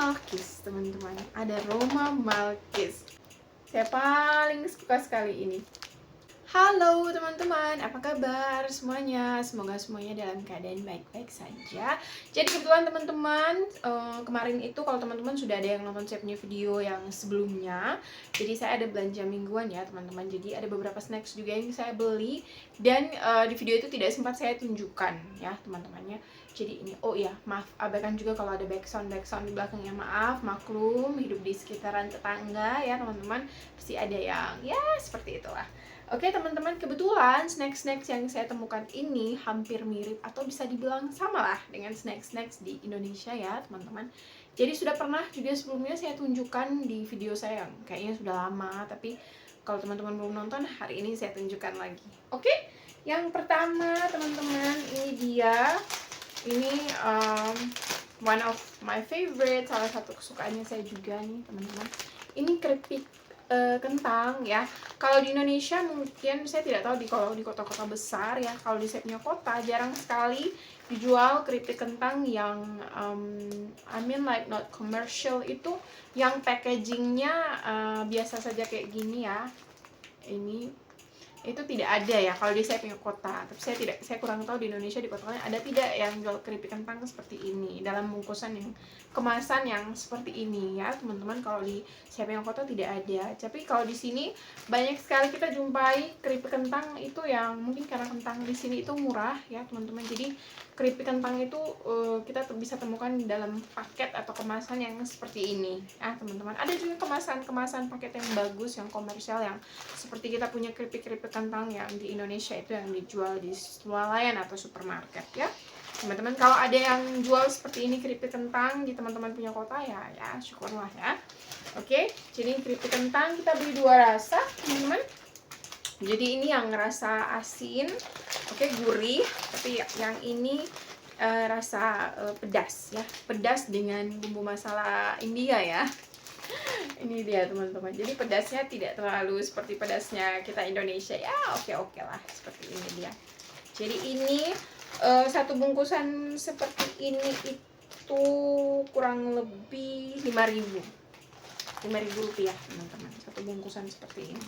Malkis, teman-teman. Ada Roma Malkis. Saya paling suka sekali ini. Halo teman-teman, apa kabar semuanya? Semoga semuanya dalam keadaan baik-baik saja. Jadi kebetulan teman-teman, kemarin itu kalau teman-teman sudah ada yang nonton saya punya video yang sebelumnya, jadi saya ada belanja mingguan ya teman-teman. Jadi ada beberapa snacks juga yang saya beli, dan di video itu tidak sempat saya tunjukkan ya teman-temannya. Jadi ini, oh iya, maaf, abaikan juga kalau ada backsound di belakangnya, maaf, maklum, hidup di sekitaran tetangga ya teman-teman, pasti ada yang ya seperti itulah. Oke teman-teman, kebetulan snacks-snacks yang saya temukan ini hampir mirip atau bisa dibilang sama lah dengan snacks-snacks di Indonesia ya teman-teman. Jadi sudah pernah juga sebelumnya saya tunjukkan di video saya yang kayaknya sudah lama, tapi kalau teman-teman belum nonton, hari ini saya tunjukkan lagi. Oke, yang pertama teman-teman, ini dia. Ini one of my favorite, salah satu kesukaannya saya juga nih teman-teman. Ini keripik kentang ya. Kalau di Indonesia mungkin saya tidak tahu kalau di kota-kota besar ya. Kalau di saya punya kota jarang sekali dijual keripik kentang yang I mean like not commercial, itu yang packagingnya biasa saja kayak gini ya. Ini itu tidak ada ya kalau di saya punya kota. Tapi saya kurang tahu di Indonesia di kota lain ada tidak yang jual keripik kentang seperti ini dalam bungkusan yang kemasan yang seperti ini ya teman-teman. Kalau di saya punya kota tidak ada. Tapi kalau di sini banyak sekali kita jumpai keripik kentang itu yang mungkin karena kentang di sini itu murah ya teman-teman. Jadi keripik kentang itu kita bisa temukan dalam paket atau kemasan yang seperti ini ya teman-teman. Ada juga kemasan paket yang bagus, yang komersial, yang seperti kita punya keripik kentang yang di Indonesia itu yang dijual di swalayan atau supermarket ya teman-teman. Kalau ada yang jual seperti ini keripik kentang di teman-teman punya kota ya syukurlah ya. Oke, jadi keripik kentang kita beli 2 rasa teman-teman. Jadi ini yang rasa asin, oke, gurih, tapi yang ini rasa pedas ya, pedas dengan bumbu masala India ya. Ini dia teman-teman, jadi pedasnya tidak terlalu seperti pedasnya kita Indonesia ya, oke lah, seperti ini dia. Jadi ini satu bungkusan seperti ini itu kurang lebih 5.000 rupiah teman-teman, satu bungkusan seperti ini.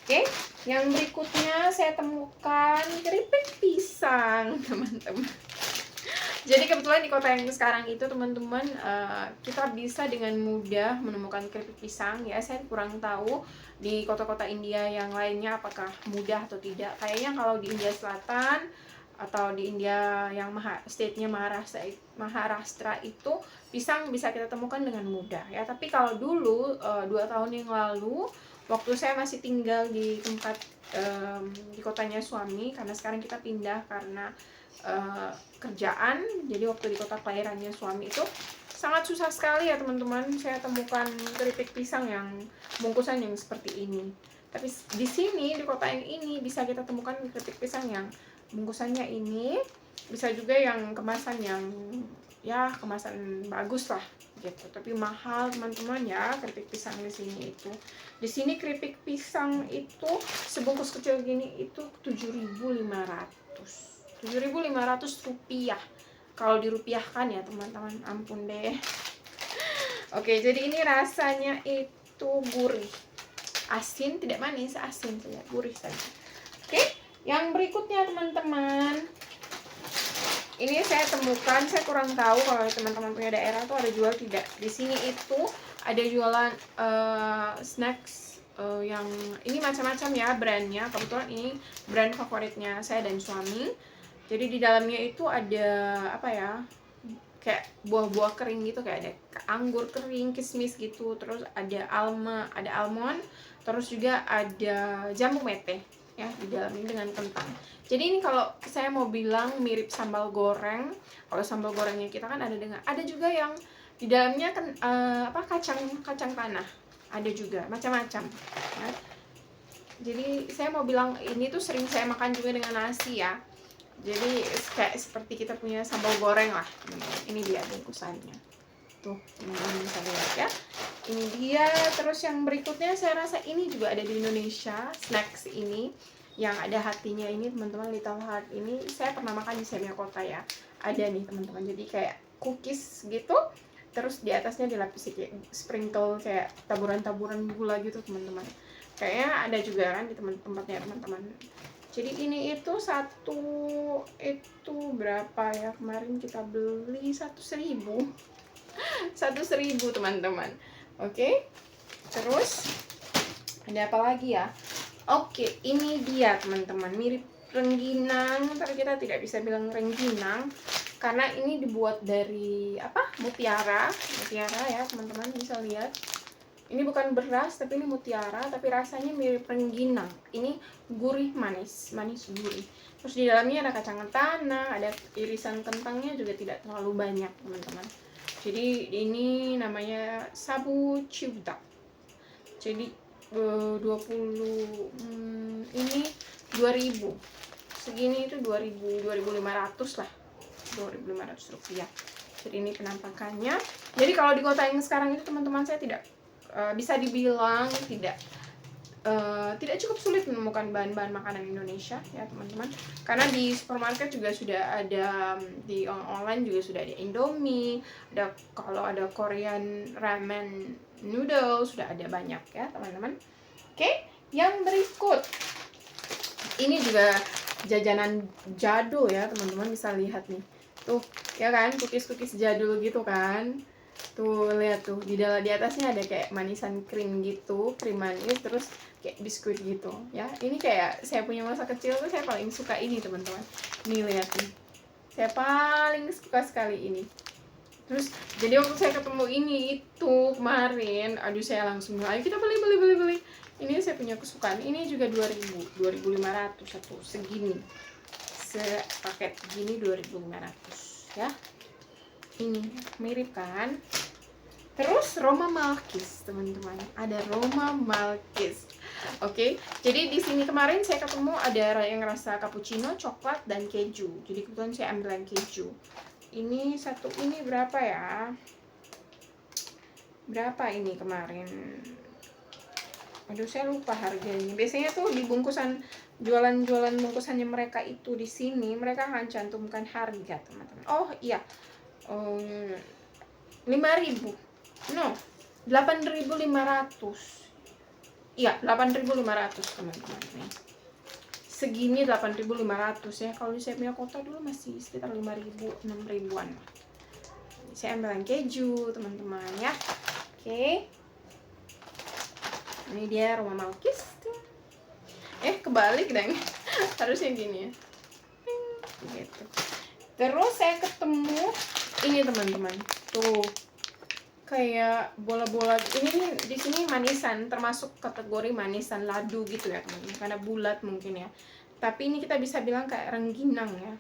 Oke, yang berikutnya saya temukan keripik pisang teman-teman. Jadi kebetulan di kota yang sekarang itu teman-teman, kita bisa dengan mudah menemukan keripik pisang ya. Saya kurang tahu di kota-kota India yang lainnya apakah mudah atau tidak. Kayaknya kalau di India Selatan atau di India yang state-nya Maharashtra itu pisang bisa kita temukan dengan mudah ya. Tapi kalau dulu 2 tahun yang lalu waktu saya masih tinggal di tempat di kotanya suami, karena sekarang kita pindah karena kerjaan. Jadi waktu di kota kelahirannya suami itu sangat susah sekali ya teman-teman saya temukan keripik pisang yang bungkusan yang seperti ini. Tapi di sini di kota yang ini bisa kita temukan keripik pisang yang bungkusannya ini, bisa juga yang kemasan yang ya kemasan bagus lah gitu. Tapi mahal teman-teman ya keripik pisang di sini itu. Di sini keripik pisang itu sebungkus kecil gini itu 7.500 rupiah. Kalau dirupiahkan ya teman-teman, ampun deh. Oke, jadi ini rasanya itu gurih, asin, tidak manis, asin saja, gurih saja. Oke, yang berikutnya teman-teman, ini saya temukan, saya kurang tahu kalau teman-teman punya daerah tuh ada jual tidak. Di sini itu ada jualan snacks yang ini macam-macam ya brandnya. Kebetulan ini brand favoritnya saya dan suami. Jadi di dalamnya itu ada apa ya, kayak buah-buah kering gitu, kayak ada anggur kering, kismis gitu, terus ada almond, terus juga ada jambu mete ya di dalamnya dengan kentang. Jadi ini kalau saya mau bilang mirip sambal goreng. Kalau sambal gorengnya kita kan ada juga yang di dalamnya kan kacang tanah, ada juga macam-macam ya. Jadi saya mau bilang ini tuh sering saya makan juga dengan nasi ya. Jadi kayak seperti kita punya sambal goreng lah. Ini dia bungkusannya. Tuh, teman-teman bisa lihat ya. Ini dia. Terus yang berikutnya saya rasa ini juga ada di Indonesia, snacks ini yang ada hatinya ini teman-teman, Little Heart ini saya pernah makan di Semia Kota ya. Ada nih teman-teman. Jadi kayak cookies gitu. terus di atasnya dilapisi kayak sprinkle kayak taburan-taburan gula gitu teman-teman. Kayaknya ada juga kan di tempatnya teman-teman. Jadi ini itu satu itu berapa ya, kemarin kita beli 1.000 teman-teman. Oke, terus ada apa lagi ya? Oke, ini dia teman-teman, mirip rengginang, tapi kita tidak bisa bilang rengginang karena ini dibuat dari apa? Mutiara ya teman-teman, bisa lihat. Ini bukan beras, tapi ini mutiara, tapi rasanya mirip rengginang. Ini gurih manis gurih. Terus di dalamnya ada kacang tanah, ada irisan kentangnya juga tidak terlalu banyak teman-teman. Jadi ini namanya sabu ciudak. Jadi 20 ini 2000. Segini itu 2500 lah. 2500 rupiah. Jadi ini penampakannya. Jadi kalau di kota yang sekarang itu teman-teman, saya tidak bisa dibilang tidak cukup sulit menemukan bahan-bahan makanan Indonesia ya teman-teman, karena di supermarket juga sudah ada, di online juga sudah ada Indomie, ada kalau ada Korean ramen noodle sudah ada banyak ya teman-teman. Oke, yang berikut ini juga jajanan jadul ya teman-teman, bisa lihat nih tuh ya kan, cookies jadul gitu kan. Tuh lihat tuh, di atasnya ada kayak manisan krim gitu, krim manis, terus kayak biskuit gitu ya. Ini kayak saya punya masa kecil tuh, saya paling suka ini teman-teman. Nih lihat nih, saya paling suka sekali ini. Terus jadi waktu saya ketemu ini itu kemarin, aduh saya langsung ayo kita beli. Ini saya punya kesukaan. Ini juga 2500 satu segini, sepaket gini 2500 ya. Ini mirip kan. Terus Roma Malkis teman-teman, ada Roma Malkis. Oke, jadi di sini kemarin saya ketemu ada yang rasa cappuccino, coklat, dan keju. Jadi kebetulan saya ambil yang keju. Ini satu ini berapa ya? Berapa ini kemarin? Aduh saya lupa harganya. Biasanya tuh di bungkusan jualan bungkusannya mereka itu di sini mereka akan cantumkan harga teman-teman. Oh iya, 5.000, no 8.500. Iya 8.500 teman-teman nih. Segini 8.500 ya. Kalau saya punya kota dulu masih sekitar 5.000 6.000-an. Saya ambil yang keju teman-teman ya. Oke. Ini dia Roma Malkis tuh. Kebalik dong. Harusnya gini ya. Gitu. Terus saya ketemu ini teman-teman. Tuh. Kayak bola-bola. Ini nih di sini manisan, termasuk kategori manisan ladu gitu ya teman-teman. Karena bulat mungkin ya. Tapi ini kita bisa bilang kayak rengginang ya.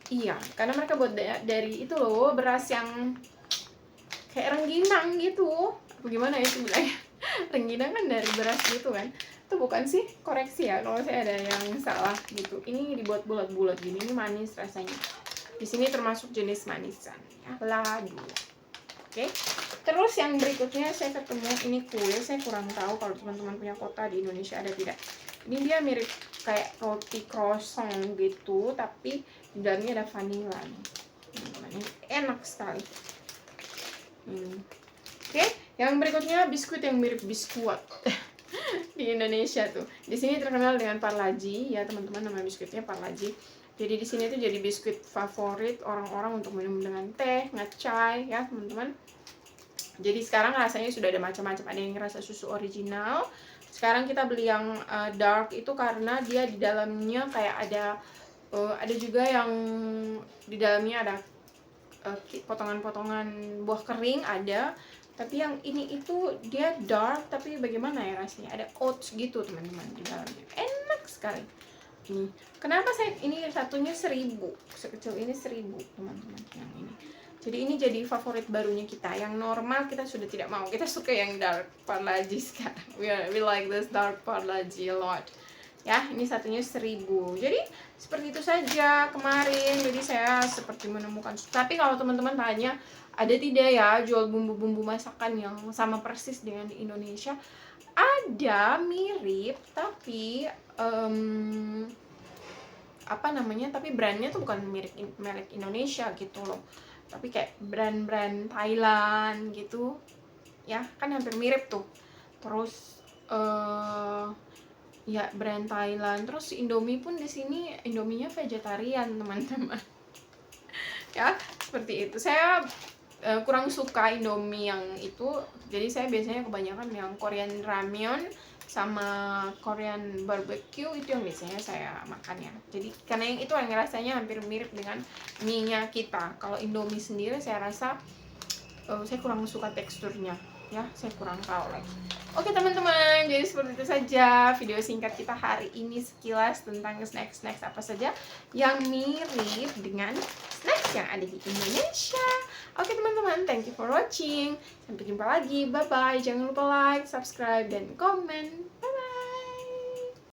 Iya, karena mereka buat dari itu loh, beras yang kayak rengginang gitu. Bagaimana ya sebenarnya? Rengginang kan dari beras gitu kan. Itu bukan sih, koreksi ya kalau saya ada yang salah gitu. Ini dibuat bulat-bulat gini, ini manis rasanya. Di sini termasuk jenis manisan ya, ladu. Oke. Terus yang berikutnya saya ketemu ini kue, saya kurang tahu kalau teman-teman punya kota di Indonesia ada tidak. Ini dia mirip kayak roti croissant gitu, tapi di dalamnya ada vanilla nih. Ini enak sekali. Oke, yang berikutnya biskuit yang mirip biskuat di Indonesia tuh. Di sini terkenal dengan parlagi ya teman-teman, nama biskuitnya parlagi. Jadi di sini tuh jadi biskuit favorit orang-orang untuk minum dengan teh, ngecai ya teman-teman. Jadi sekarang rasanya sudah ada macam-macam, ada yang rasa susu original. Sekarang kita beli yang dark itu karena dia di dalamnya kayak ada juga yang di dalamnya ada potongan-potongan buah kering ada. Tapi yang ini itu dia dark, tapi bagaimana ya rasanya? Ada oats gitu teman-teman di dalamnya. Enak sekali. Ini. Kenapa saya ini satunya 1.000? Sekecil ini 1.000 teman-teman yang ini. Jadi ini jadi favorit barunya kita. Yang normal kita sudah tidak mau. Kita suka yang dark parlagi sekarang. We like this dark parlagi a lot. Ya, ini satunya 1.000. Jadi seperti itu saja kemarin. Jadi saya seperti menemukan. Tapi kalau teman-teman tanya, ada tidak ya jual bumbu-bumbu masakan yang sama persis dengan di Indonesia? Ada, mirip, tapi apa namanya? Tapi brandnya tuh bukan merek Indonesia gitu loh. tapi kayak brand-brand Thailand gitu ya, kan hampir mirip tuh. Terus ya brand Thailand. Terus Indomie pun di sini Indominya vegetarian teman-teman. Ya seperti itu. Saya kurang suka Indomie yang itu, jadi saya biasanya kebanyakan yang Korean ramyeon sama Korean barbecue, itu yang biasanya saya makan ya. Jadi karena yang itu yang rasanya hampir mirip dengan mie-nya kita. Kalau Indomie sendiri saya rasa saya kurang suka teksturnya ya, saya kurang tahu lagi. Oke teman-teman, jadi seperti itu saja video singkat kita hari ini, sekilas tentang snacks apa saja yang mirip dengan snacks yang ada di Indonesia. Oke teman-teman, thank you for watching. Sampai jumpa lagi, bye-bye. Jangan lupa like, subscribe, dan komen.